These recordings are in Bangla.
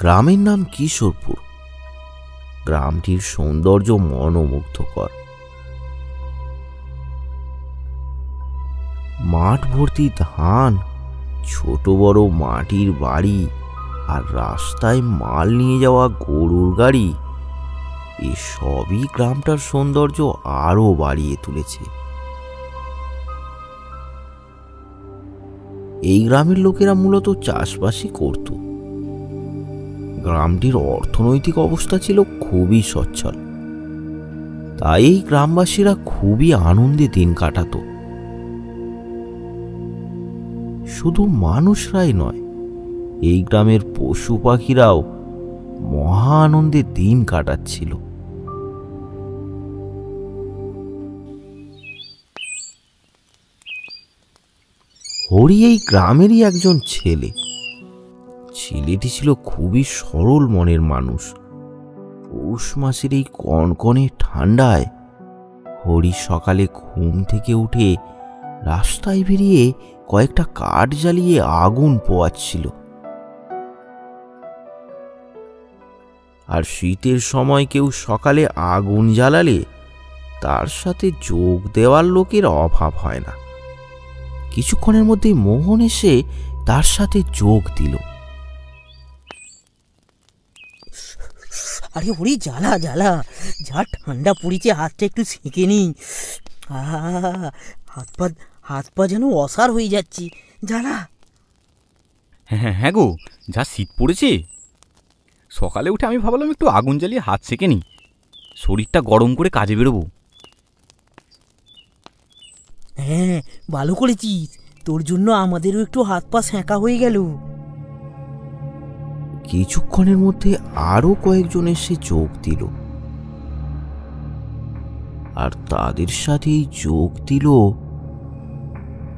গ্রামের নাম কিশোরপুর। গ্রামটির সৌন্দর্য মনোমুগ্ধকর। মাঠ ভর্তি ধান, ছোট বড় মাটির বাড়ি, আর রাস্তায় মাল নিয়ে যাওয়া গরুর গাড়ি, এসবই গ্রামটার সৌন্দর্য আরো বাড়িয়ে তুলেছে। এই গ্রামের লোকেরা মূলত চাষবাসই করত। গ্রামটির অর্থনৈতিক অবস্থা ছিল খুবই সচ্ছল, তাই এই গ্রামবাসীরা খুবই আনন্দে দিন কাটাত। শুধু মানুষরাই নয়, এই গ্রামের পশু পাখিরাও মহা আনন্দে দিন কাটাচ্ছিল। হরি এই গ্রামেরই একজন ছেলে। ছেলেটি ছিল খুবই সরল মনের মানুষ। পৌষ মাসের এই কনকনে ঠান্ডায় হরি সকালে ঘুম থেকে উঠে রাস্তায় বেরিয়ে কয়েকটা কাঠ জ্বালিয়ে আগুন পোয়াচ্ছিল। আর শীতের সময় কেউ সকালে আগুন জ্বালালে তার সাথে যোগ দেওয়ার লোকের অভাব হয় না। কিছুক্ষণের মধ্যেই মোহন এসে তার সাথে যোগ দিল। আরে হরি, জ্বালা জ্বালা, যা ঠান্ডা পড়েছে, হাতটা একটু সেঁকে নি। হাত পা যেন অসার হয়ে যাচ্ছি, জ্বালা। হ্যাঁ হ্যাঁ গো, যা শীত পড়েছে। সকালে উঠে আমি ভাবলাম একটু আগুন জ্বালিয়ে হাত সেঁকে নি, শরীরটা গরম করে কাজে বেরোবো। হ্যাঁ, ভালো করেছিস, তোর জন্য আমাদেরও একটু হাত পা সেঁকা হয়ে গেল। কিছুক্ষণের মধ্যে আরো কয়েকজন এসে যোগ দিল, আর তাদের সাথেই যোগ দিল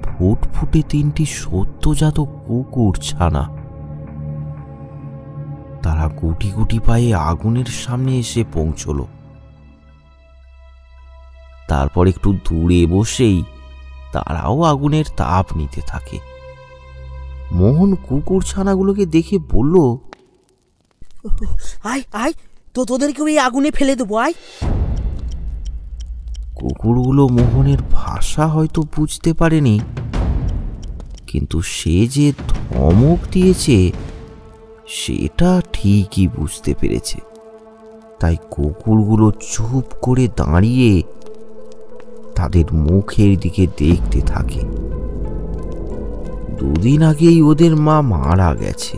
ফুটফুটে 3টি সদ্যজাত কুকুর ছানা। তারা গুটি গুটি পায়ে আগুনের সামনে এসে পৌঁছল। তারপর একটু দূরে বসেই তারাও আগুনের তাপ নিতে থাকে। মোহন কুকুর ছানাগুলোকে দেখে বলল, আয় আয়, তোদেরকেও এই আগুনে ফেলে দেবো, আয়। কুকুরগুলো মোহনের ভাষা হয়তো বুঝতে পারেনি, কিন্তু সে যে ধমক দিয়েছে সেটা ঠিকই বুঝতে পেরেছে। তাই কুকুরগুলো চুপ করে দাঁড়িয়ে তাদের মুখের দিকে দেখতে থাকে। 2 দিন আগেই ওদের মা মারা গেছে।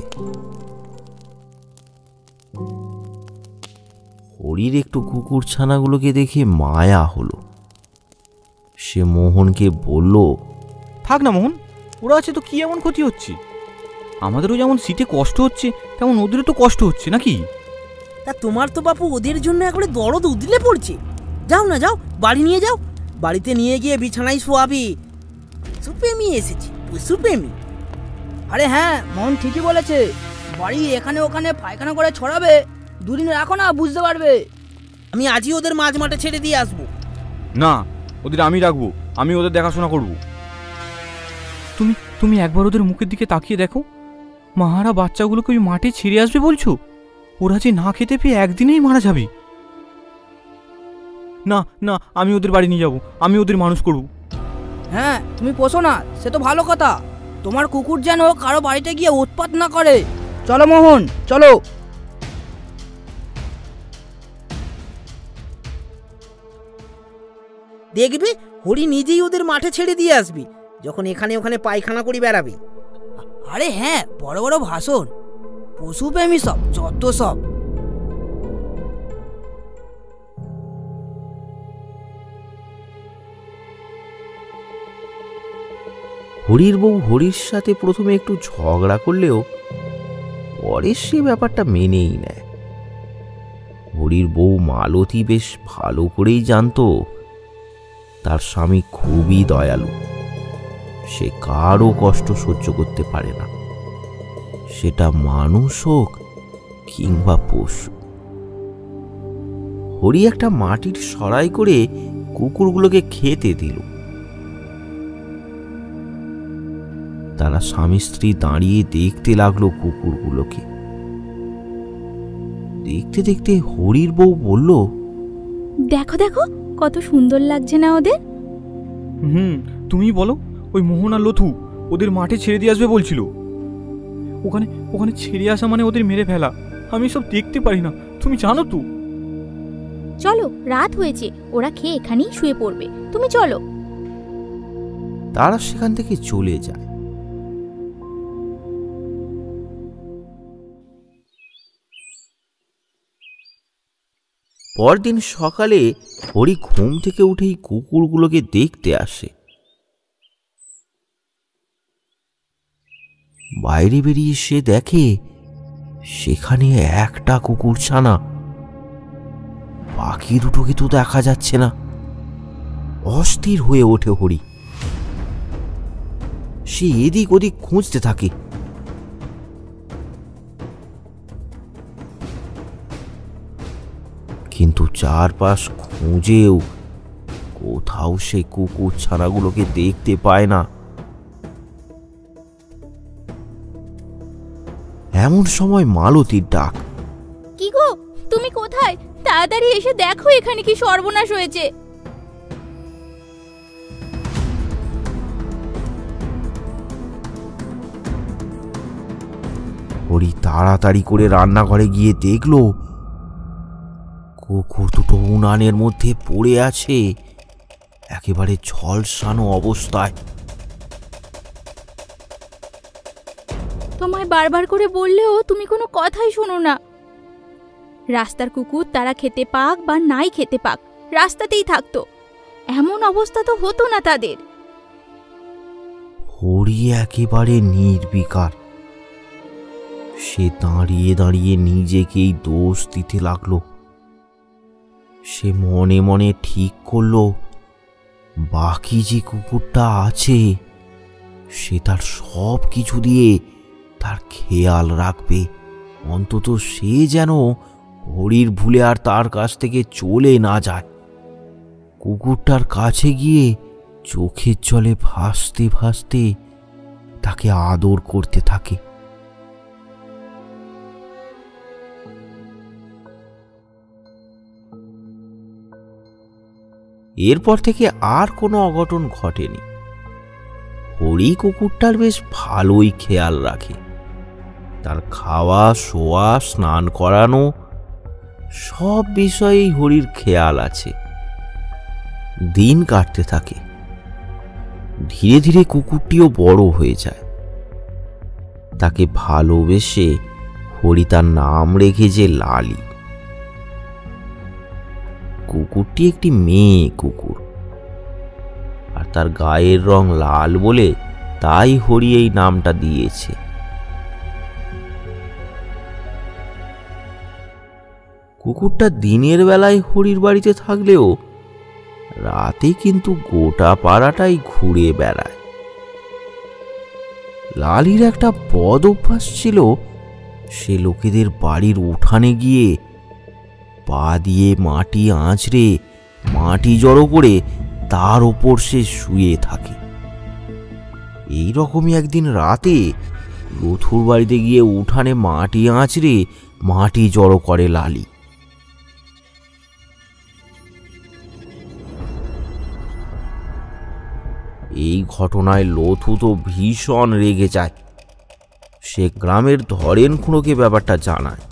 হরির একটু কুকুর ছানাগুলোকে দেখে মায়া হলো। সে মোহনকে বলল, থাক না মোহন, ওরা আছে তো কি এমন ক্ষতি হচ্ছে? আমাদেরও যেমন শীতে কষ্ট হচ্ছে, তেমন ওদেরও তো কষ্ট হচ্ছে নাকি? তা তোমার তো বাপু ওদের জন্য একবারে দরদ উদলে পড়ছে। যাও না, যাও, বাড়ি নিয়ে যাও। বাড়িতে নিয়ে গিয়ে বিছানায় শোয়াবি। সুপ্রেমি এসেছি, সুপ্রেমি। আরে হ্যাঁ, মন ঠিকই বলেছে। বাড়ি এখানে ওখানে পায়খানা করে ছড়াবে, 2 দিন রাখো না, বুঝতে পারবে। আমি আজই ওদের মাঝ মাঠে ছেড়ে দিয়ে আসবো। না, ওদের আমি রাখবো, আমি ওদের দেখাশোনা করব। তুমি একবার ওদের মুখের দিকে তাকিয়ে দেখো। মাহারা বাচ্চাগুলোকে ওই মাঠে ছেড়ে আসবে বলছো? ওরা যে না খেতে পেয়ে একদিনেই মারা যাবে। না না, আমি ওদের বাড়ি নিয়ে যাব, আমি ওদের মানুষ করব। হ্যাঁ, তুমি পোষো না, সে তো ভালো কথা। তোমার কুকুর যেন কারো বাড়িতে গিয়ে উৎপাত না করে। চলো মোহন, চলো। দেখবি, হরি নিজেই ওদের মাঠে ছেড়ে দিয়ে আসবি, যখন এখানে ওখানে পায়খানা করে বেড়াবি। আরে হ্যাঁ, বড় বড় ভাষণ, পশুপ্রেমী সব, যত সব। হরির বউ হরির সাথে প্রথমে একটু ঝগড়া করলেও পরে সে ব্যাপারটা মেনেই নেয়। হরির বউ মালতী বেশ ভালো করেই জানতো তার স্বামী খুবই দয়ালু। সে কারও কষ্ট সহ্য করতে পারে না, সেটা মানুষ হোক কিংবা পশু। হরি একটা মাটির সরাই করে কুকুরগুলোকে খেতে দিল। তারা স্বামী স্ত্রী দাঁড়িয়ে দেখতে লাগলো কুকুরগুলোকে। দেখতে দেখতে হরির বউ বলল, দেখো দেখো কত সুন্দর লাগছে না ওদের? তুমি বলো, ওই মোহন আর লথু ওদের মাঠে ছেড়ে দিয়ে আসবে বলছিল। ওখানে ওখানে ছেড়ে আসা মানে ওদের মেরে ফেলা। আমি সব দেখতে পারি না, তুমি জানো তো। চলো, রাত হয়েছে, ওরা খেয়ে এখানেই শুয়ে পড়বে, তুমি চলো। তারা সেখান থেকে চলে যায়। পরদিন সকালে হরি ঘুম থেকে উঠেই কুকুরগুলোকে দেখতে আসে। বাইরে বেরিয়ে সে দেখে সেখানে একটা কুকুর ছানা, বাকি দুটোকে তো দেখা যাচ্ছে না। অস্থির হয়ে ওঠে হরি। সে এদিক ওদিক খুঁজতে থাকে। কিন্তু চারপাশ খুঁজেও কোথাও সে কুকুর ছানাগুলোকে দেখতে পায় না। এমন সময় মালতীর ডাক। কি গো, তুমি কোথায়? তাড়াতাড়ি এসে দেখো এখানে কি সর্বনাশ হয়েছে। হরি তাড়াতাড়ি করে রান্নাঘরে গিয়ে দেখলো কুকুর দুটো উনানের মধ্যে পড়ে আছে, একেবারে ঝলসানো অবস্থায়। তোমায় বারবার করে বললেও তুমি কোনো কথাই শোনো না। রাস্তার কুকুর তারা খেতে পাক বা নাই খেতে পাক, রাস্তাতেই থাকতো, এমন অবস্থা তো হতো না তাদের। হরি একেবারে নির্বিকার। সে দাঁড়িয়ে দাঁড়িয়ে নিজেকেই দোষ দিতে লাগলো। সে মনে মনে ঠিক করলো বাকি যে কুকুরটা আছে সে তার সব কিছু দিয়ে তার খেয়াল রাখবে, অন্তত সে যেন হরির ভুলে আর তার কাছ থেকে চলে না যায়। কুকুরটার কাছে গিয়ে চোখের জলে ভাসতে ভাসতে তাকে আদর করতে থাকে। এরপর থেকে আর কোনো অঘটন ঘটেনি। হরি কুকুরটার বেশ ভালোই খেয়াল রাখে। তার খাওয়া, শোয়া, স্নান করানো সব বিষয়েই হরির খেয়াল আছে। দিন কাটতে থাকে। ধীরে ধীরে কুকুরটিও বড় হয়ে যায়। তাকে ভালোবেসে হরি তার নাম রেখেছে লালি। কুকুরটি একটি মেয়ে কুকুর, আর তার গায়ের রং লাল বলে তাই হরি এই নামটা দিয়েছে। কুকুরটা দিনের বেলায় হরির বাড়িতে থাকলেও রাতে কিন্তু গোটা পাড়াটাই ঘুরে বেড়ায়। লালির একটা বদ অভ্যাস ছিল, সে লোকেদের বাড়ির উঠানে গিয়ে পা দিয়ে মাটি আঁচড়ে মাটি জড়ো করে তার ওপর সে শুয়ে থাকে। এই রকমই একদিন রাতে লথুর বাড়িতে গিয়ে উঠানে মাটি আঁচড়ে মাটি জড়ো করে লালি। এই ঘটনায় লথু তো ভীষণ রেগে যায়। সে গ্রামের ধরেন খুঁড়োকে ব্যাপারটা জানায়।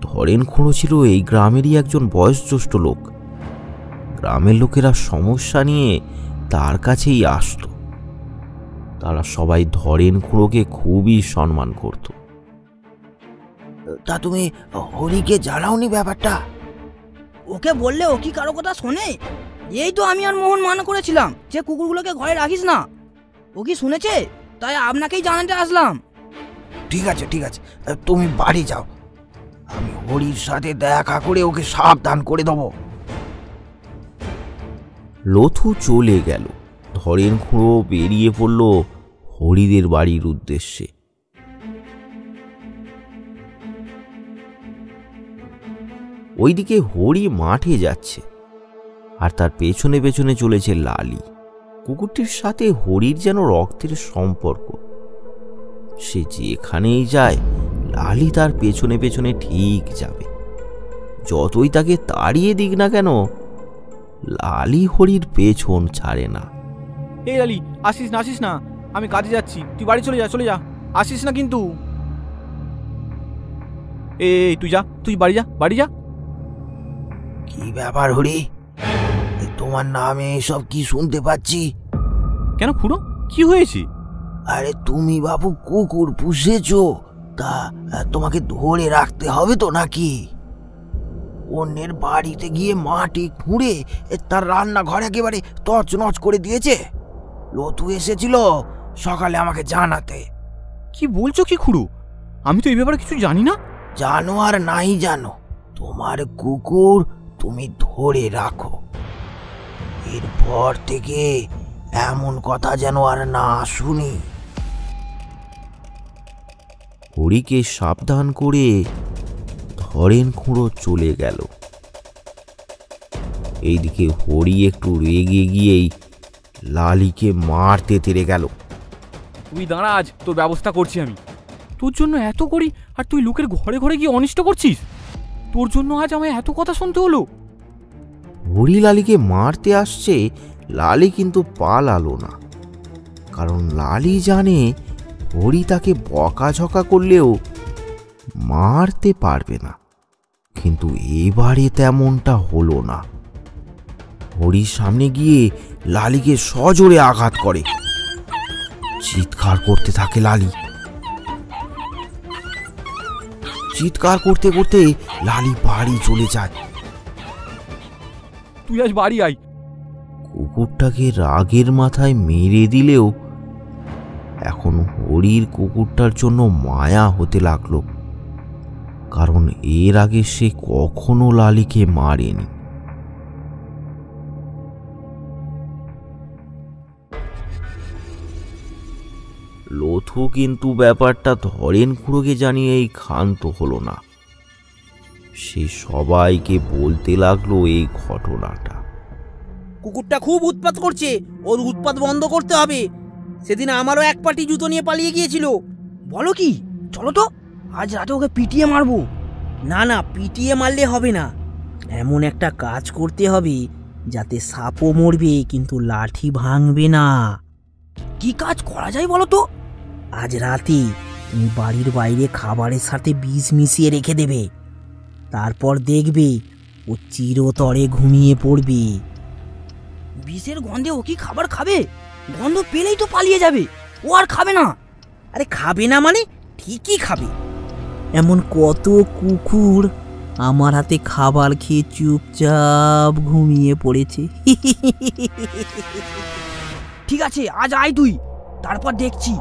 ধরেন খুঁড়ো ছিল এই গ্রামেরই একজন বয়োজ্যেষ্ঠ লোক। গ্রামের লোকেরা সমস্যা নিয়ে তার কাছেই আসতো। তারা সবাই ধরেন খুঁড়োকে খুবই সম্মান করত। তা তুমি হরিকে জানাওনি ব্যাপারটা? ওকে বললে ও কি কারো কথা শোনে? এই তো আমি আর মোহন মানা করেছিলাম যে কুকুরগুলোকে ঘরে রাখিস না। ও কি শুনেছে? তাই আপনাকেই জানাতে আসলাম। ঠিক আছে ঠিক আছে, তুমি বাড়ি যাও, আমি হরির সাথে দেখা করে ওকে সাবধান করে দেবো। লথু চলে গেল। ধরেন খুঁড়ো বেরিয়ে পড়ল হরিদের বাড়ির উদ্দেশ্যে। ওইদিকে হরি মাঠে যাচ্ছে, আর তার পেছনে পেছনে চলেছে লালি। কুকুরটির সাথে হরির যেন রক্তের সম্পর্ক। সে যেখানেই যায় লালি তার পেছনে পেছনে ঠিক যাবে। যতই তাকে তাড়িয়ে দিক না কেন, লালি হরির পেছন ছাড়ে না। এই লালি, আসিস না, আমি কাজে যাচ্ছি, তুই বাড়ি চলে যা, আসিস না কিন্তু। এই তুই বাড়ি যা। কি ব্যাপার হরি, তোমার নামে এসব কি শুনতে পাচ্ছি? কেন খুড়ো, কি হয়েছে? আরে তুমি বাবু কুকুর পুষেছো, তা তোমাকে ধরে রাখতে হবে তো নাকি? অন্যের বাড়িতে গিয়ে মাটি খুঁড়ে তার রান্নাঘর একেবারে তছনছ করে দিয়েছে। লতু এসেছিল সকালে আমাকে জানাতে। কি বলছো কি খুড়ো? আমি তো এই ব্যাপারে কিছু জানি না। জানো আর নাই জানো, তোমার কুকুর তুমি ধরে রাখো। এরপর থেকে এমন কথা যেন আর না শুনি। হরিকে সাবধান করে ধরেন খুঁড়ো চলে গেল। এইদিকে হরি একটু রেগে গিয়েই লালিকে মারতে তেড়ে গেল। তুই দাঁড়া, আজ তোর ব্যবস্থা করছি আমি। তোর জন্য এত করি আর তুই লোকের ঘরে ঘরে গিয়ে অনিষ্ট করছিস। তোর জন্য আজ আমায় এত কথা শুনতে হলো। হরি লালিকে মারতে আসছে, লালি কিন্তু পালালো না, কারণ লালি জানে হরি তাকে বকাঝকা করলেও মারতে পারবে না। কিন্তু এবারে তেমনটা হলো না। হরির সামনে গিয়ে লালিকে সজোরে আঘাত করে। চিৎকার করতে থাকে লালি। চিৎকার করতে করতে লালি বাড়ি চলে যায়। তুই আজ বাড়ি আয়। কুকুরটাকে রাগের মাথায় মেরে দিলেও এখন হরির কুকুরটার জন্য মায়া হতে লাগলো, কারণ এর আগে সে কখনো লালিকে মারেনি। লথু কিন্তু ব্যাপারটা ধরেন খুঁড়োকে জানিয়েই ক্ষান্ত হলো না। সে সবাইকে বলতে লাগলো এই ঘটনাটা। কুকুরটা খুব উৎপাত করছে, ওর উৎপাত বন্ধ করতে হবে। সেদিন আমারও এক পাটি জুতো নিয়ে পালিয়ে গিয়েছিল। বলো কি? চলো তো, আজ রাতে ওকে পিটিয়ে মারবো। না, পিটিয়ে মারলে হবে না। এমন একটা কাজ করতে হবে যাতে সাপও মরবে কিন্তু লাঠি ভাঙবে না। কি কাজ করা যায় বলো তো? আজ রাতে তুমি বাড়ির বাইরে খাবারের সাথে বিষ মিশিয়ে রেখে দেবে। তারপর দেখবে ও চিরতরে ঘুমিয়ে পড়বে। বিষের গন্ধে ও কি খাবার খাবে? গন্ধ পেলেই তো পালিয়ে যাবে, ও আর খাবে না। আরে খাবে না মানে ঠিকই খাবে। এমন কত কুকুর আমার হাতে খাবার খেয়ে চুপচাপ ঘুমিয়ে পড়েছে। ঠিক আছে, আজ আয় তুই, তারপর দেখছি।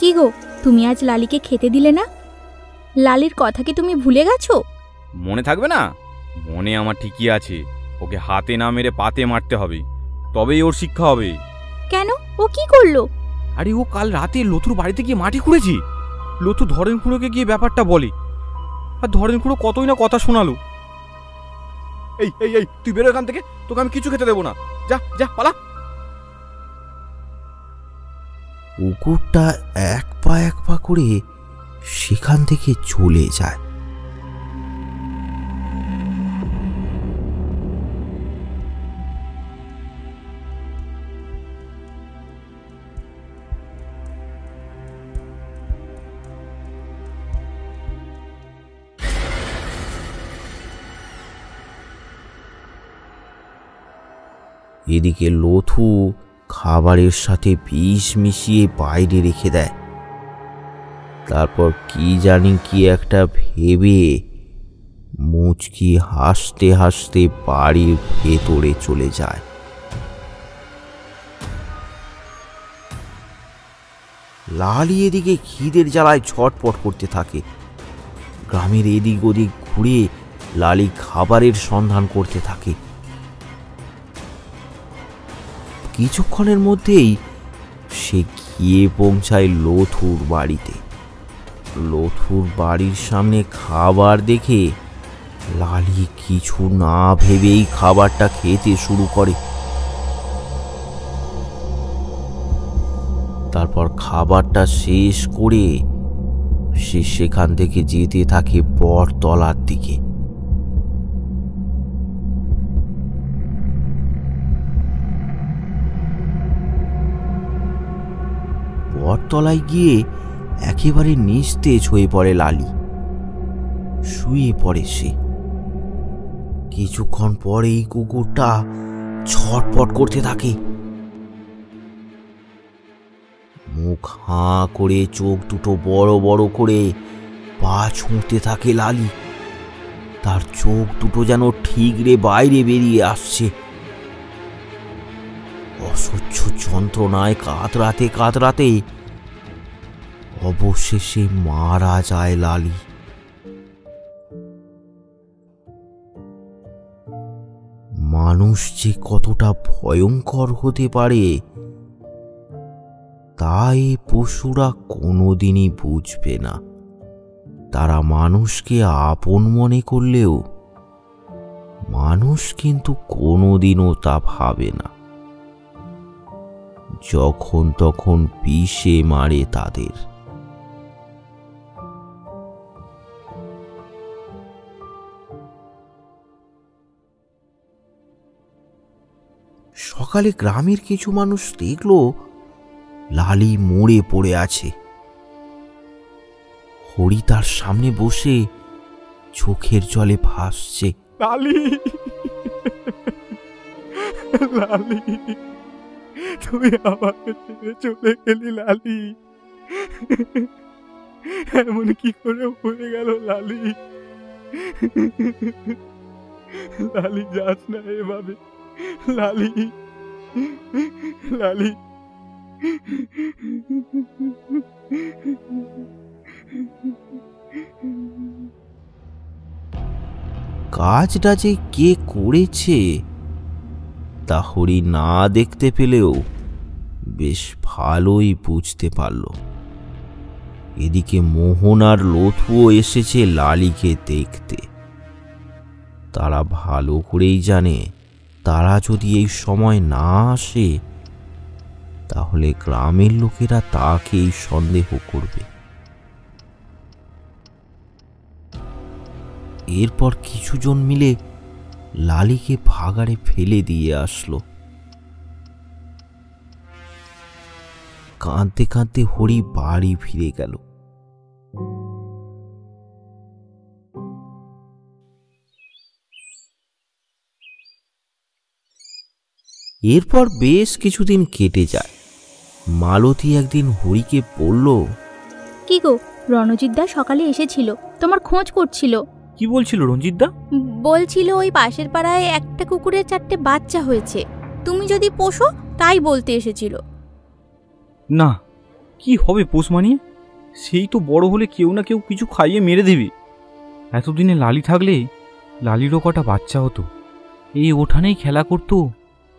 কি গো, তুমি আজ লালিকে খেতে দিলে না? লালির কথা কি তুমি ভুলে গেছো? মনে থাকবে না? মনে আমার ঠিকই আছে। ওকে হাতে না মেরে পাতে মারতে হবে, তবেই ওর শিক্ষা হবে। কেন, ও কি করলো? আরে ও কাল রাতে লতুর বাড়িতে গিয়ে মাটি খুঁড়েছি। লতু ধরেন খুঁড়োকে গিয়ে ব্যাপারটা বলে, আর ধরেন খুঁড়ো কতই না কথা শোনালো। এই এই এই তুই বেরো এখান থেকে, তোকে আমি কিছু খেতে দেবো না। যা যা পালা। কুকুরটা এক পা করে সেখান থেকে চলে যায়। এদিকে লথু খাবারের সাথে বিষ মিশিয়ে বাইরে রেখে দেয়। তারপর কি জানি কি একটা ভেবে মুচকি হাসতে হাসতে বাড়ির ভেতরে চলে যায়। লালি এদিকে খিদের জ্বালায় ছটপট করতে থাকে। গ্রামের এদিক ওদিক ঘুরে লালি খাবারের সন্ধান করতে থাকে। কিছুক্ষণের মধ্যেই সে গিয়ে পৌঁছায় লথুর বাড়িতে। লথুর বাড়ির সামনে খাবার দেখে লালি কিছু না ভেবেই খাবারটা খেতে শুরু করে। তারপর খাবারটা শেষ করে সে সেখান থেকে যেতে থাকে বটতলার দিকে। বটতলায় গিয়ে একেবারে নিস্তেজ হয়ে পড়ে লালি। শুয়ে পড়ে সে। কিছুক্ষণ পরেই কুকুরটা ছটপট করতে থাকে। মুখ হাঁ করে, চোখ দুটো বড় বড় করে পা ছুঁতে থাকে লালি। তার চোখ দুটো যেন ঠিকরে বাইরে বেরিয়ে আসছে। অসহ্য যন্ত্রণায় কাতরাতে কাতরাতে অবশেষে মারা যায় লালি। মানুষ যে কতটা ভয়ঙ্কর হতে পারে তাই পশুরা কোনোদিনই বুঝবে না। তারা মানুষকে আপন মনে করলেও মানুষ কিন্তু কোনোদিনও তা ভাবে না। যখন তখন বিষে মারে তাদের। সকালে গ্রামের কিছু মানুষ দেখল লালি মরে পড়ে আছে। হরি তার সামনে বসে চোখের জলে ভাসছে। লালি, লালি, তুই আমাকে ছেড়ে চলে গেলি লালি। এমন কি করে হয়ে গেল লালি? লালি, যাস না এভাবে লালি, লালি। কাজটা যে কে করেছে তা হরি না দেখতে পেলেও বেশ ভালোই বুঝতে পারল। এদিকে মোহন আর লথুও এসেছে লালিকে দেখতে। তারা ভালো করেই জানে তারা যদি এই সময় না আসে তাহলে গ্রামের লোকেরা তাকেই সন্দেহ করবে। এরপর কিছুজন মিলে লালিকে ভাগাড়ে ফেলে দিয়ে আসলো। কাঁদতে কাঁদতে হরি বাড়ি ফিরে গেল। এরপর বেশ কিছুদিন কেটে যায়। মালতী একদিন হরিকে বলল, কি গো, রণজিৎদা সকালে এসেছিল, তোমার খোঁজ করছিল। কি বলছিল রঞ্জিতদা? বলছিল ওই পাশের পাড়ায় একটা কুকুরের 4টে বাচ্চা হয়েছে, তুমি যদি পোষো তাই বলতে এসেছিল। না, কি হবে পোষ মানিয়ে? সেই তো বড় হলে কেউ না কেউ কিছু খাইয়ে মেরে দেবে। এতদিনে লালি থাকলে লালিরও কটা বাচ্চা হতো, এই ওঠানেই খেলা করতো,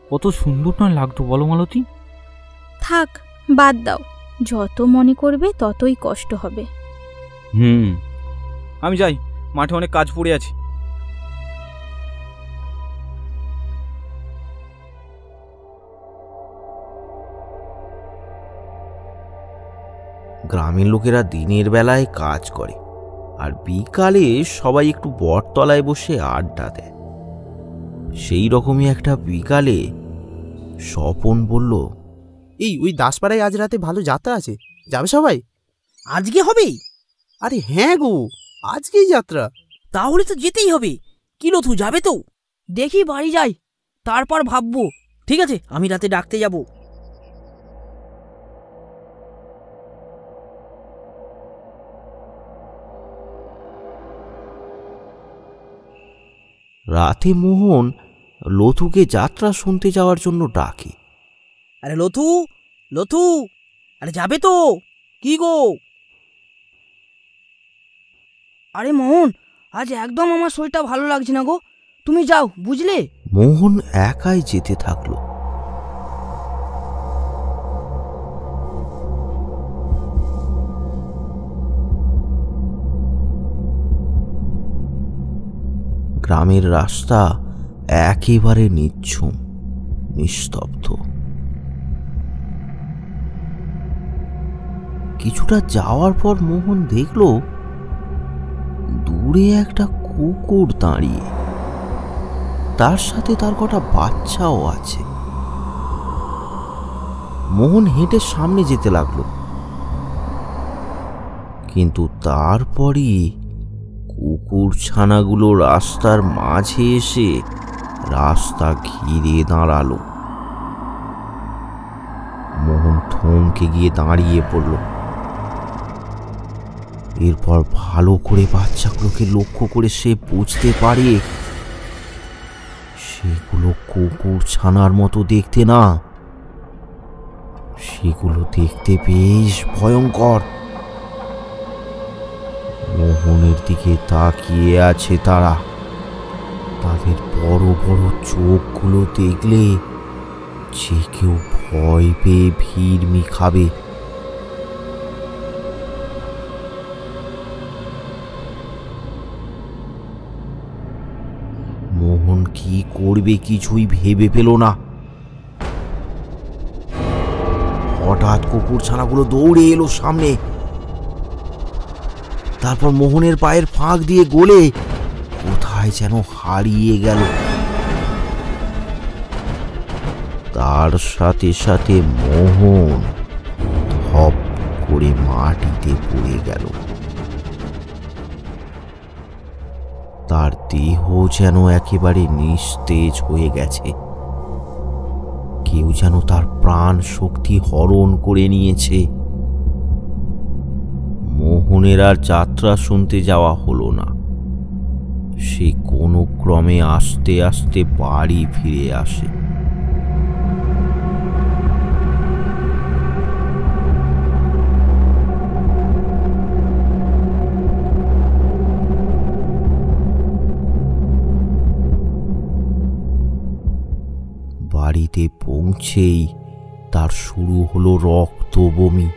কত সুন্দর না লাগতো বলো মালতী? থাক, বাদ দাও, যত মনে করবে ততই কষ্ট হবে। আমি যাই, মাঠে অনেক কাজ পড়ে আছে। গ্রামের লোকেরা দিনের বেলায় কাজ করে আর বিকালে সবাই একটু বটতলায় বসে আড্ডা দেয়। সেই রকমই একটা বিকালে স্বপন বলল, ওই দাসপাড়ায় আজ রাতে ভালো যাত্রা আছে, যাবে সবাই? আজকে হবে? আরে হ্যাঁ গো, আজকেই যাত্রা। তাহলে তো যেতেই হবে। কি লথু, যাবে তো? দেখি বাড়ি যাই, তারপর ভাববো। ঠিক আছে, আমি রাতে ডাকতে যাব। রাতে মোহন লথুকে যাত্রা শুনতে যাওয়ার জন্য ডাকে। আরে লথু, লথু, আরে যাবে তো? কি গো? আরে মোহন, আজ একদম আমার শরীরটা ভালো লাগছে না গো, তুমি যাও, বুঝলে? মোহন একাই যেতে থাকলো। গ্রামের রাস্তা একেবারে নিঝুম, নিস্তব্ধ। কিছুটা যাওয়ার পর মোহন দেখল দূরে একটা কুকুর দাঁড়িয়ে, তার সাথে তার কটা বাচ্চাও আছে। মোহন হেঁটে সামনে যেতে লাগলো, কিন্তু তারপরই কুকুর ছানাগুলো রাস্তার মাঝে এসে রাস্তা ঘিরে দাঁড়ালো। মোহন থমকে গিয়ে দাঁড়িয়ে পড়ল। এরপর ভালো করে বাচ্চাগুলোকে লক্ষ্য করে সে বুঝতে পারে সেগুলো কুকুর ছানার মতো দেখতে না, সেগুলো দেখতে বেশ ভয়ঙ্কর। মোহনের দিকে তাকিয়ে আছে তারা। তাদের বড় বড় চোখগুলো দেখলে যে কেউ ভয় পেয়ে ভিড়মি খাবে। মোহন কি করবে কিছুই ভেবে পেল না। হঠাৎ কুকুর ছানাগুলো দৌড়ে এলো সামনে, তারপর মোহনের পায়ের ফাঁক দিয়ে গলে কোথায় যেন হারিয়ে গেল। তার সাথে সাথে মোহন ধপ করে মাটিতে পড়ে গেল। তার দেহ যেন একেবারে নিস্তেজ হয়ে গেছে। কেউ যেন তার প্রাণ শক্তি হরণ করে নিয়েছে। মোহনের আর যাত্রা শুনতে যাওয়া হলো না। সে কোনো ক্রমে আস্তে আস্তে বাড়ি ফিরে আসে। বাড়িতে পৌঁছেই তার শুরু হলো রক্ত বমি।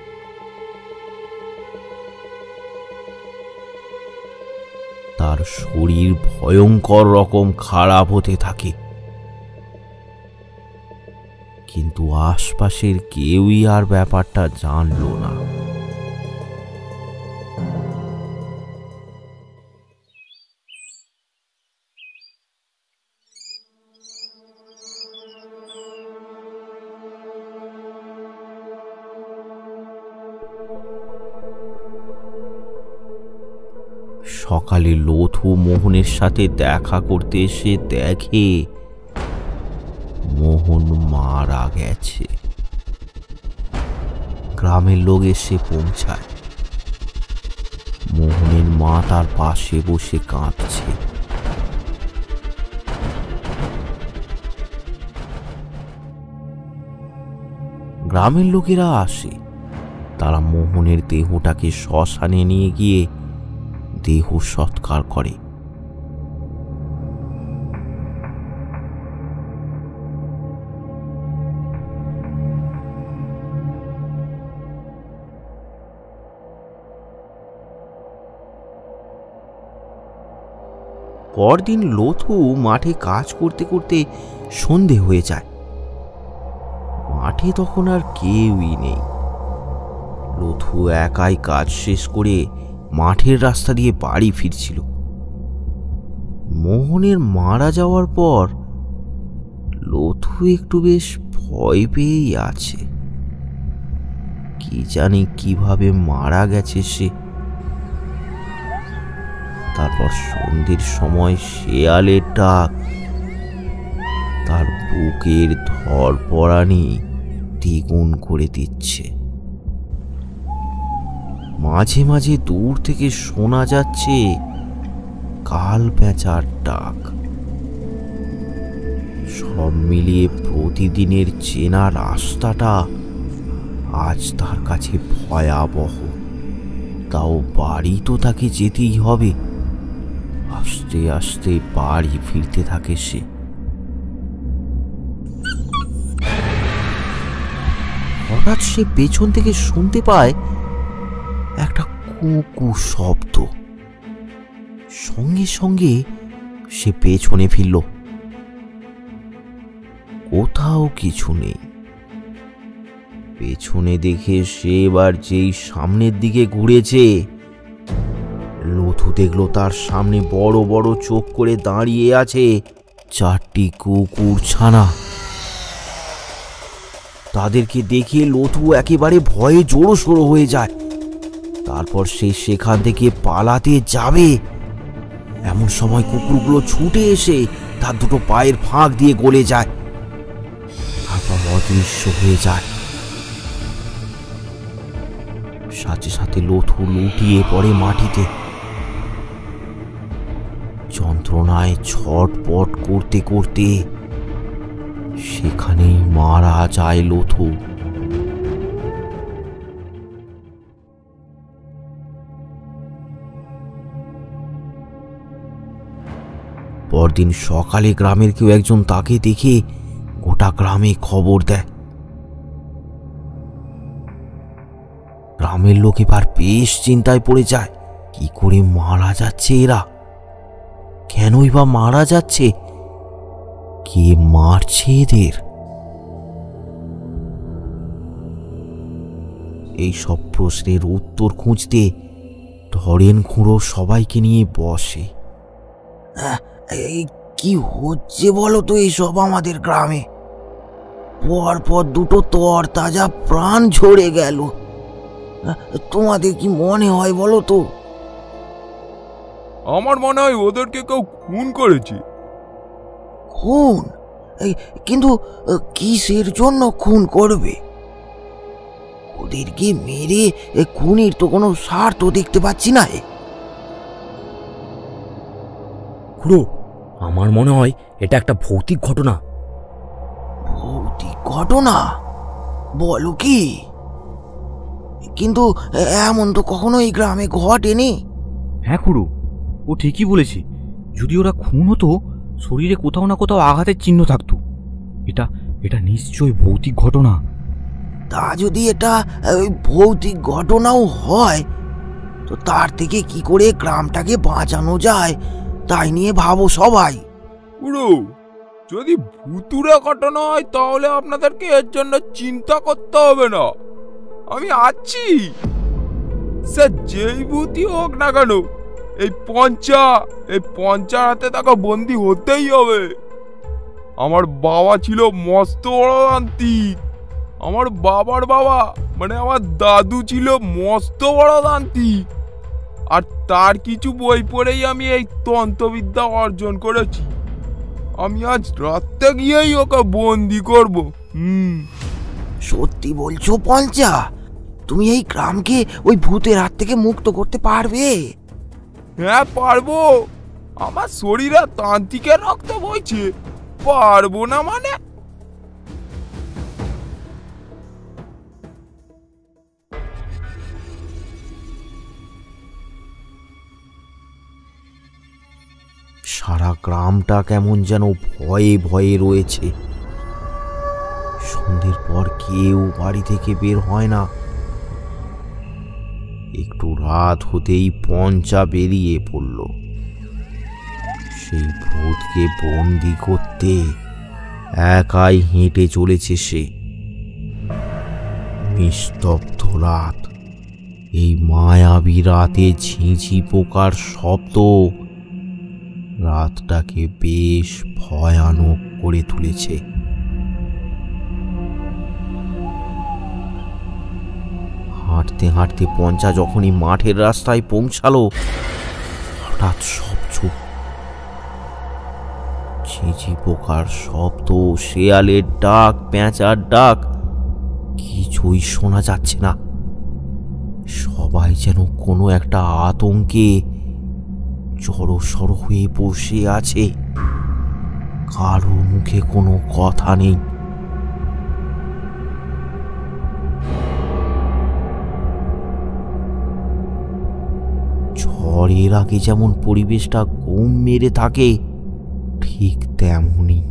তার শরীর ভয়ঙ্কর রকম খারাপ হতে থাকে, কিন্তু আশপাশের কেউই আর ব্যাপারটা জানল না। সকালে লথু মোহনের সাথে দেখা করতে এসে দেখে মোহন মারা গেছে। গ্রামের লোক এসে পৌঁছায়। মোহনের মা তার পাশে বসে কাঁদছে। গ্রামের লোকেরা আসে। তারা মোহনের দেহটাকে শ্মশানে নিয়ে গিয়ে দেহ সৎকার করে। পরদিন লথু মাঠে কাজ করতে করতে সন্ধে হয়ে যায়। মাঠে তখন আর কেউই নেই। লথু একাই কাজ শেষ করে মাঠের রাস্তা দিয়ে বাড়ি ফিরছিল। মোহনের মারা যাওয়ার পর লথু একটু বেশ ভয় পেয়েই আছে। কি জানি কিভাবে মারা গেছে সে। তারপর সন্ধ্যের সময় শেয়ালের ডাক তার বুকের ধড়পড়ানি দ্বিগুণ করে দিচ্ছে। মাঝে মাঝে দূর থেকে শোনা যাচ্ছে কাল পেঁচার ডাক। সব মিলিয়ে প্রতিদিনের চেনা রাস্তাটা আজ তার কাছে ভয়াবহ। তাও বাড়ি তো তাকে যেতেই হবে। আস্তে আস্তে বাড়ি ফিরতে থাকে সে। হঠাৎ সে পেছন থেকে শুনতে পায় একটা কুকু শব্দ। সঙ্গে সঙ্গে সে সে পেছনে ফিরল। কোথাও কিছু নেই। পেছনে দেখে সে এবার যেই সামনের দিকে ঘুরেছে, লথু দেখল তার সামনে বড় বড় চোখ করে দাঁড়িয়ে আছে 4টি কুকুর ছানা। তাদেরকে দেখে লথু একেবারে ভয়ে জড়োসড়ো হয়ে যায়। তারপর সে সেখান থেকে পালাতে যাবে, এমন সময় কুকুরগুলো ছুটে এসে তার দুটো পায়ের ফাঁক দিয়ে গলে যায়, তারপর অদৃশ্য হয়ে যায়। সাথে সাথে লথু লুটিয়ে পড়ে মাটিতে। যন্ত্রণায় ছটপট করতে করতে সেখানেই মারা যায় লথু। পরদিন সকালে গ্রামের কেউ একজন তাকে দেখে গোটা গ্রামে খবর দেয়। গ্রামের লোক এবার বেশ চিন্তায় পড়ে যায়। কি করে মারা যাচ্ছে এরা? কেনই বা মারা যাচ্ছে? কে মারছে এদের? এই সব প্রশ্নের উত্তর খুঁজতে ধরেন খুঁড়ো সবাইকে নিয়ে বসে। কি হচ্ছে বলো তো এইসব আমাদের গ্রামে? পরপর দুটো তরতাজা প্রাণ ঝরে গেল। তোমাদের কি মনে হয় বলো তো? আমার মনে হয় ওদেরকে কেউ খুন করেছে। খুন? কিন্তু কিসের জন্য খুন করবে? ওদেরকে মেরে খুনির তো কোনো স্বার্থ দেখতে পাচ্ছি না। খুড়ো, আমার মনে হয় এটা একটা ভৌতিক ঘটনা। ভৌতিক ঘটনা? বলো কি? কিন্তু এমন তো কখনো এই গ্রামে ঘটেনি। হ্যাঁ খুড়ো, ও ঠিকই বলেছে। যদি ওরা খুন হতো, শরীরে কোথাও না কোথাও আঘাতের চিহ্ন থাকতো। এটা এটা নিশ্চয়ই ভৌতিক ঘটনা। তা যদি এটা ভৌতিক ঘটনাও হয়, তো তার থেকে কি করে গ্রামটাকে বাঁচানো যায় তাই নিয়ে ভাবো সবাই। পুরো যদি ভুতুড়ে ঘটনা হয় তাহলে আপনাদেরকে এর জন্য চিন্তা করতে হবে না, আমি আছি। স্যার যেই ভূতই হোক না কেন, এই পঞ্চার হাতে তাকে বন্দি হতেই হবে। আমার বাবা ছিল মস্ত বড় তান্ত্রিক। আমার বাবার বাবা মানে আমার দাদু ছিল মস্ত বড় তান্ত্রিক। আর তার কিছু বই পড়েই আমি এই তন্ত্রবিদ্যা অর্জন করেছি। আমি আজ রাতে গিয়েই ওকে বন্দি করব। সত্যি বলছো পঞ্চা? তুমি এই গ্রামকে ওই ভূতের হাত থেকে মুক্ত করতে পারবে? হ্যাঁ পারবো। আমার শরীরে তান্ত্রিকের রক্ত বইছে, পারবো না মানে? সারা গ্রামটা কেমন যেন ভয়ে ভয়ে রয়েছে। সন্ধ্যের পর কেউ বাড়ি থেকে বের হয় না। একটু রাত হতেই পঞ্চা বেরিয়ে পড়ল সেই ভূতকে বন্দি করতে। একাই হেঁটে চলেছে সে। নিস্তব্ধ রাত, এই মায়াবী রাতে ঝিঁঝি পোকার শব্দ রাতটাকে বেশ ভয়ানক করে তুলেছে। হাঁটতে হাঁটতে পঞ্চা যখনই মাঠের রাস্তায় পৌঁছালো, হঠাৎ সব চুপ। ঝিঁঝি পোকার শব্দ, শেয়ালের ডাক, পেঁচার ডাক কিছুই শোনা যাচ্ছে না। সবাই যেন কোনো একটা আতঙ্কে জড়সড় হয়ে বসে আছে। কারো মুখে কোনো কথা নেই। ঝড়ের আগে যেমন পরিবেশটা ঘুম মেরে থাকে, ঠিক তেমনই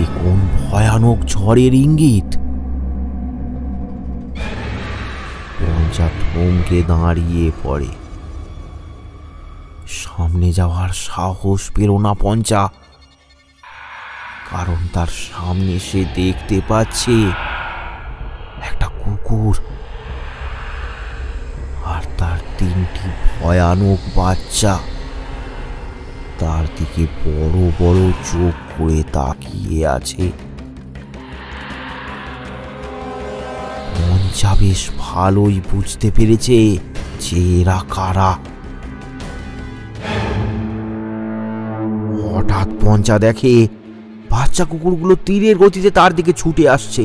এ কোন ভয়ানক ঝড়ের ইঙ্গিত। পঞ্চা থমকে দাঁড়িয়ে পড়ে। সামনে যাওয়ার সাহস পেল না পঞ্চা, কারণ তার সামনে সে দেখতে পাচ্ছে একটা কুকুর আর তার 3টি ভয়ানক বাচ্চা তার দিকে বড় বড় চোখ করে তাকিয়ে আছে। পঞ্চা বেশ ভালোই বুঝতে পেরেছে যে এরা কারা। হঠাৎ পঞ্চা দেখে বাচ্চা কুকুরগুলো তীরের গতিতে তার দিকে ছুটে আসছে।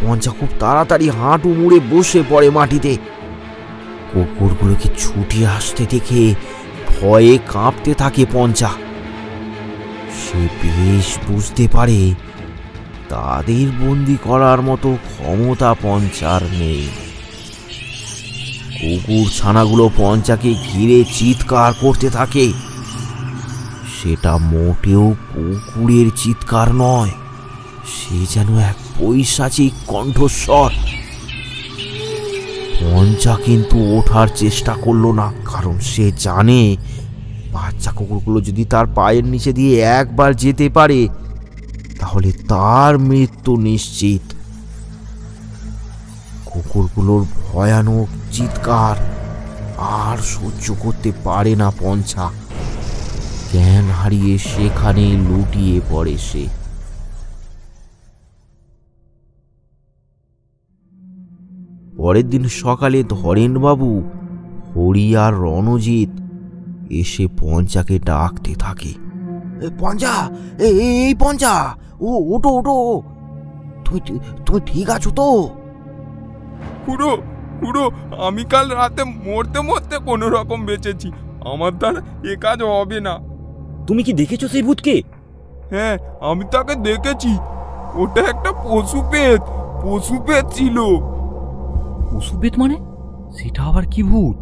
পঞ্চা খুব তাড়াতাড়ি হাঁটু মুড়ে বসে পড়ে মাটিতে। কুকুরগুলোকে ছুটে আসতে দেখে ভয়ে কাঁপতে থাকে পঞ্চা। সে বেশ বুঝতে পারে তাদের বন্দি করার মতো ক্ষমতা পঞ্চার নেই। কুকুর ছানাগুলো পঞ্চাকে ঘিরে চিৎকার করতে থাকে। সেটা মোটেও কুকুরের চিৎকার নয়, সে যেন এক পৈশাচিক কণ্ঠস্বর। পঞ্চা কিন্তু ওঠার চেষ্টা করলো না, কারণ সে জানে বাচ্চা কুকুরগুলো যদি তার পায়ের নিচে দিয়ে একবার যেতে পারে তাহলে তার মৃত্যু নিশ্চিত। কুকুরগুলোর ভয়ানক চিৎকার আর সহ্য করতে পারে না পঞ্চা। জ্ঞান হারিয়ে সেখানে লুটিয়ে পড়ে সে। পরের দিন সকালে ধরেনবাবু, হরি আর রণজিৎ এসে পঞ্চাকে ডাকতে থাকে। পঞ্চা, এই পঞ্চা, ওটো ওটো, তুমি ঠিক আছো তো? খুড়ো খুড়ো, আমি কাল রাতে মরতে মরতে কোনো রকম বেঁচেছি। আমার দ্বারা এ কাজ হবে না। তুমি কি দেখেছো সেই ভূতকে? হ্যাঁ, আমি তাকে দেখেছি। ওটা একটা পশুপেত ছিল। পশুপেত মানে? সেটা আবার কি ভূত?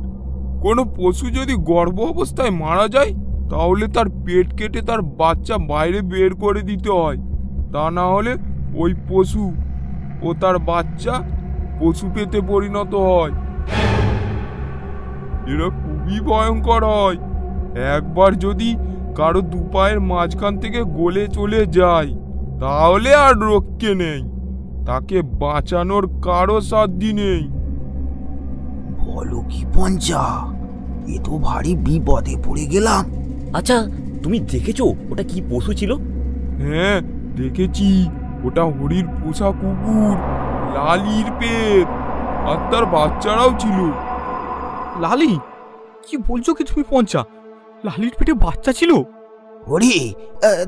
কোনো পশু যদি গর্ভ অবস্থায় মারা যায় তাহলে তার পেট কেটে তার বাচ্চা বাইরে বের করে দিতে হয়। তা না হলে ওই পশু ও তার বাচ্চা পশুপেতে পরিণত হয়। এরা খুবই ভয়ঙ্কর হয়। একবার যদি কারো দুপায়ের মাঝখান থেকে গলে চলে যায় তাহলে আর রক্ষে নেই। তাকে বাঁচানোর কারো সাধ্য নেই। বলো কি পঞ্চা, এ তো ভারী বিপদে পড়ে গেলাম। আচ্ছা, তুমি দেখেছো ওটা কি পশু ছিল? হ্যাঁ, দেখেছি। ওটা হরির পোষা কুকুর লালির পেট, আর তার বাচ্চারাও ছিল। লালি? কি বলছো কি তুমি পঞ্চা? লালির পেটে বাচ্চা ছিল? হরি,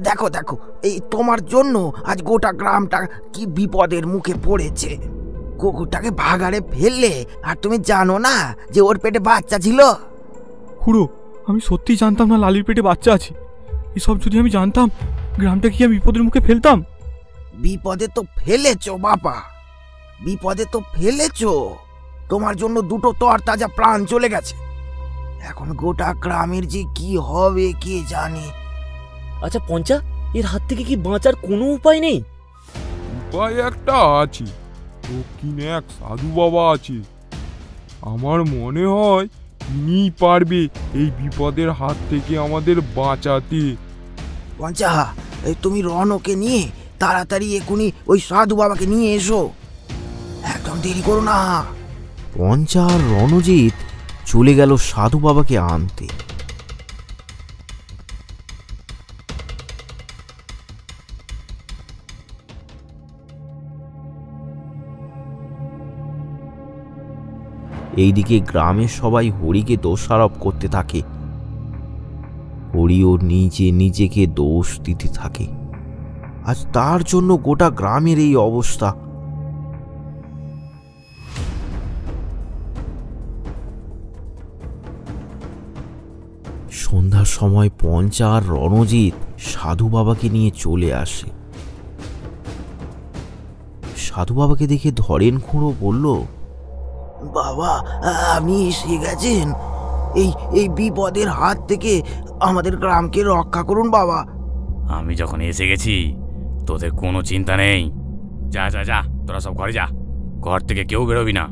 দেখো দেখো, এই তোমার জন্য আজ গোটা গ্রামটা কি বিপদের মুখে পড়েছে। কুকুরটাকে ভাগাড়ে ফেললে আর তুমি জানো না যে ওর পেটে বাচ্চা ছিল। খুড়ো, আমি সত্যি জানতাম না লালির পেটে বাচ্চা আছে। এসব যদি আমি জানতাম, গ্রামটা কি আমি বিপদের মুখে ফেলতাম? বিপদে তো ফেলেছো বাবা, বিপদে তো ফেলেছো। তোমার জন্য দুটো তরতাজা প্রাণ চলে গেছে। এখন গোটা গ্রামের যে কি হবে কে জানে। আচ্ছা পঞ্চা, এর হাত থেকে কি বাঁচার কোনো উপায় নেই? উপায় একটা আছে। দক্ষিণে এক সাধু বাবা আছে। আমার মনে হয় তিনিই পারবে এই বিপদের হাত থেকে আমাদের বাঁচাতে। পঞ্চা, তুমি রণকে নিয়ে তাড়াতাড়ি এখুনি ওই সাধু বাবাকে নিয়ে এসো, একদম দেরি করো না। পঞ্চা আর রণজিৎ চলে গেল সাধু বাবাকে আনতে। এইদিকে গ্রামের সবাই হরিকে দোষারোপ করতে থাকে। হরিও নিজেকে দোষ দিতে থাকে। আজ তার জন্য গোটা গ্রামের এই অবস্থা। সন্ধ্যার সময় পঞ্চা আর রণজিৎ সাধু বাবাকে নিয়ে চলে আসে। সাধু বাবাকে দেখে ধরেন খুঁড়ো বলল, বাবা, আপনি এসে গেছেন। এই বিপদের হাত থেকে আমাদের গ্রামকে রক্ষা করুন বাবা। আমি যখন এসে গেছি তোদের কোনো চিন্তা নেই। যা যা যা, তোরা সব ঘরে যা। ঘর থেকে কেউ বেরোবি না।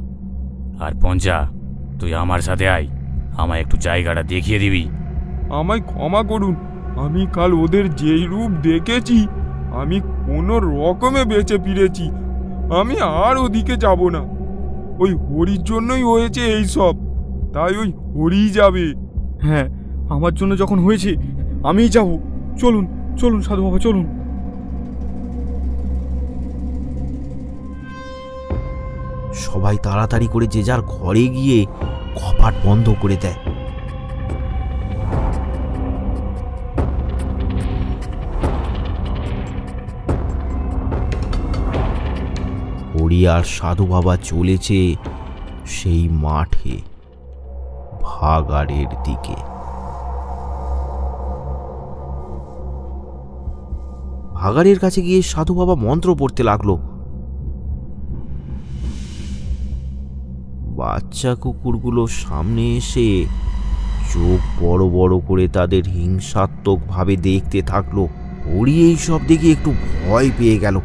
আর পঞ্চা, তুই আমার সাথে আয়, আমায় একটু জায়গাটা দেখিয়ে দিবি? আমায় ক্ষমা করুন, আমি কাল ওদের যেই রূপ দেখেছি, আমি কোনো রকমে বেঁচে ফিরেছি। আমি আর ওদিকে যাব না। ওই হরির জন্যই হয়েছে এই সব, তাই ওই হরিই যাবে। হ্যাঁ, আমার জন্য যখন হয়েছে আমিই যাব। চলুন চলুন সাধু বাবা, চলুন। সবাই তাড়াতাড়ি করে যে যার ঘরে গিয়ে কপাট বন্ধ করে দেয়। হরি আর সাধু বাবা চলেছে সেই মাঠে, ভাগাড়ের দিকে। ভাগাড়ের কাছে গিয়ে সাধু বাবা মন্ত্র পড়তে লাগলো। বাচ্চা কুকুরগুলো সামনে এসে চোখ বড় বড় করে তাদের হিংসাত্মক ভাবে দেখতে থাকলো। হরি এইসব দেখে একটু ভয় পেয়ে গেল।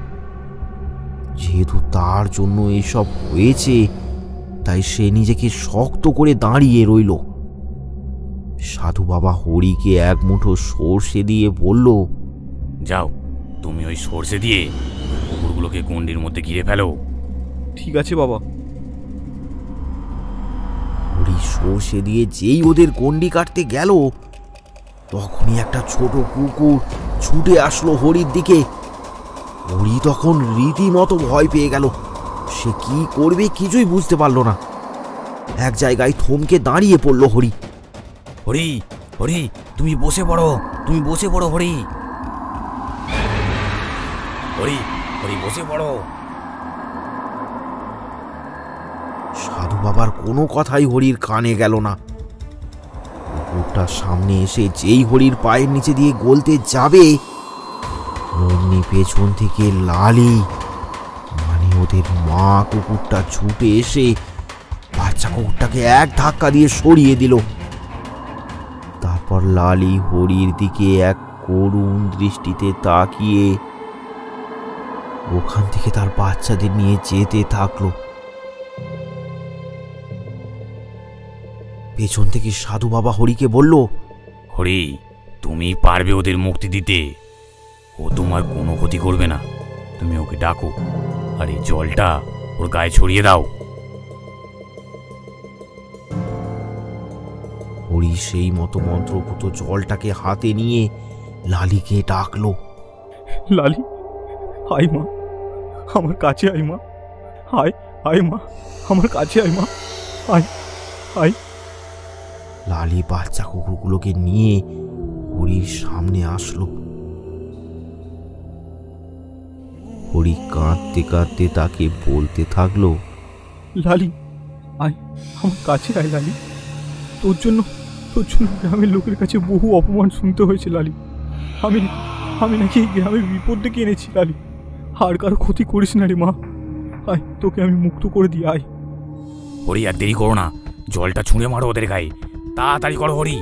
যেহেতু তার জন্য এইসব হয়েছে, তাই সে নিজেকে শক্ত করে দাঁড়িয়ে রইল। সাধু বাবা হরিকে এক মুঠো সর্ষে দিয়ে বলল, যাও, তুমি ওই সর্ষে দিয়ে কুকুরগুলোকে গণ্ডির মধ্যে ঘিরে ফেলো। ঠিক আছে বাবা। হরি সর্ষে দিয়ে যেই ওদের গণ্ডি কাটতে গেল, তখনই একটা ছোট কুকুর ছুটে আসলো হরির দিকে। হরি তখন রীতিমতো ভয় পেয়ে গেল। সে কি করবে কিছুই বুঝতে পারল না। এক জায়গায় থমকে দাঁড়িয়ে পড়ল হরি। হরি, হরি, তুমি বসে পড়ো, তুমি বসে পড়ো হরি। হরি, হরি বসে পড়ো। সাধু বাবার কোনো কথাই হরির কানে গেল না। কুকুরটা সামনে এসে যেই হরির পায়ের নিচে দিয়ে গলতে যাবে, অমনি পেছন থেকে লালি, মানে ওদের মা কুকুরটা ছুটে এসে বাচ্চা কুকুরটাকে এক ধাক্কা দিয়ে সরিয়ে দিল। তারপর লালি হরির দিকে এক করুণ দৃষ্টিতে তাকিয়ে ওখান থেকে তার বাচ্চাদের নিয়ে যেতে থাকলো। পেছন থেকে সাধু বাবা হরিকে বলল, হরি, তুমি পারবে ওদের মুক্তি দিতে। ও তোমার কোনো ক্ষতি করবে না। তুমি ওকে ডাকো আর এই জলটা ওর গায়ে ছড়িয়ে দাও। হরি সেই মতো মন্ত্রপুত জলটাকে হাতে নিয়ে লালিকে ডাকলো। লালি, আয় মা, আমার কাছে আয় মা। আয়, আয় মা, আমার কাছে আয় মা। আয়, আয়। লালি বাচ্চা কুকুরগুলোকে নিয়ে হরির সামনে আসলো। হরি কাঁদতে কাঁদতে তাকে বলতে থাকলো, লালি, আয়, আমার কাছে আয় লালি। তোর জন্য গ্রামের লোকের কাছে বহু অপমান শুনতে হয়েছে লালি। আমি নাকি এই গ্রামের বিপদ ডেকে এনেছি লালি। আর কারো ক্ষতি করিস না রে মা। আয়, তোকে আমি মুক্ত করে দিই। আয়। হরি, আর দেরি করো না, জলটা ছুঁড়ে মারো ওদের গায়ে। তাড়াতাড়ি করো হরি।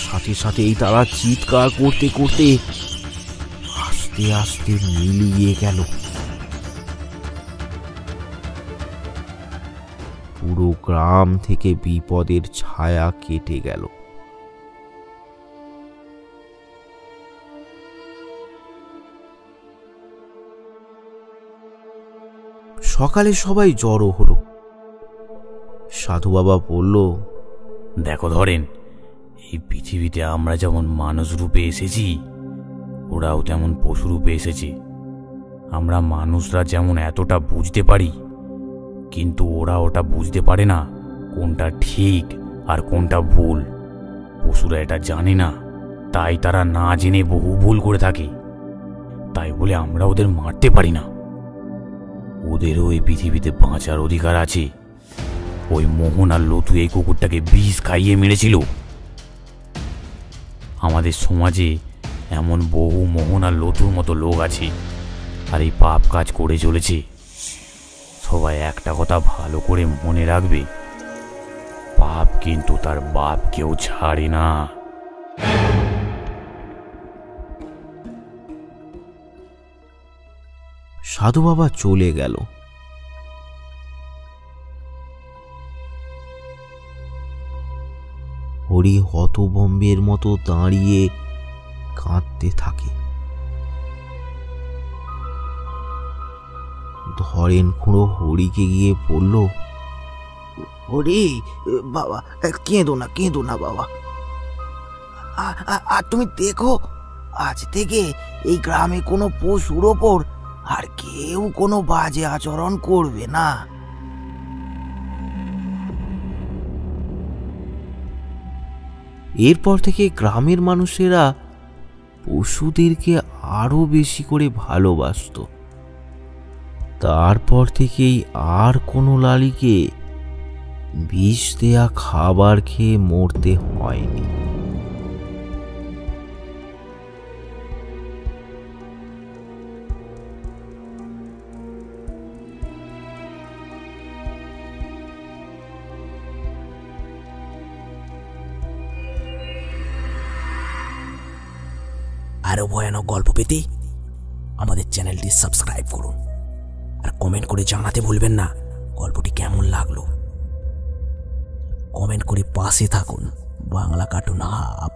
সাথে সাথেই তারা চিৎকার করতে করতে আস্তে আস্তে মিলিয়ে গেল। পুরো গ্রাম থেকে বিপদের ছায়া কেটে গেল। সকালে সবাই জড়ো হলো। সাধু বাবা বলল, দেখো ধরেন, এই পৃথিবীতে আমরা যেমন মানুষ রূপে এসেছি, ওরাও তেমন পশু রূপে এসেছে। আমরা মানুষরা যেমন এতটা বুঝতে পারি, কিন্তু ওরা ওটা বুঝতে পারে না কোনটা ঠিক আর কোনটা ভুল। পশুরা এটা জানে না, তাই তারা না জেনে বহু ভুল করে থাকে। তাই বলে আমরা ওদের মারতে পারি না। ওদেরও এই পৃথিবীতে বাঁচার অধিকার আছে। ওই মোহন আর লতু এই কুকুরটাকে বিষ খাইয়ে মেরেছিল। আমাদের সমাজে এমন বহু মোহন আর লতুর মতো লোক আছে, আর এই পাপ কাজ করে চলেছে। সবাই একটা কথা ভালো করে মনে রাখবে, পাপ কিন্তু তার বাপকেও ছাড়ে না। সাধু বাবা চলে গেল। হরি হতভম্বের মতো দাঁড়িয়ে কাঁদতে থাকে। ধরেন খুঁড়ো হরিকে গিয়ে বলল, হরি বাবা, কেঁদো না বাবা। আর তুমি দেখো, আজ থেকে এই গ্রামে কোনো পশুর ওপর আর কেউ কোনো বাজে আচরণ করবে না। এরপর থেকে গ্রামের মানুষেরা পশুদেরকে আরো বেশি করে ভালোবাসত। তারপর থেকেই আর কোনো লালিকে বিষ দেয়া খাবার খেয়ে মরতে হয়নি। আরও ভয়ানক গল্প পেতে আমাদের চ্যানেলটি সাবস্ক্রাইব করুন আর কমেন্ট করে জানাতে ভুলবেন না গল্পটি কেমন লাগলো। কমেন্ট করে পাশে থাকুন বাংলা কার্টুন হাব।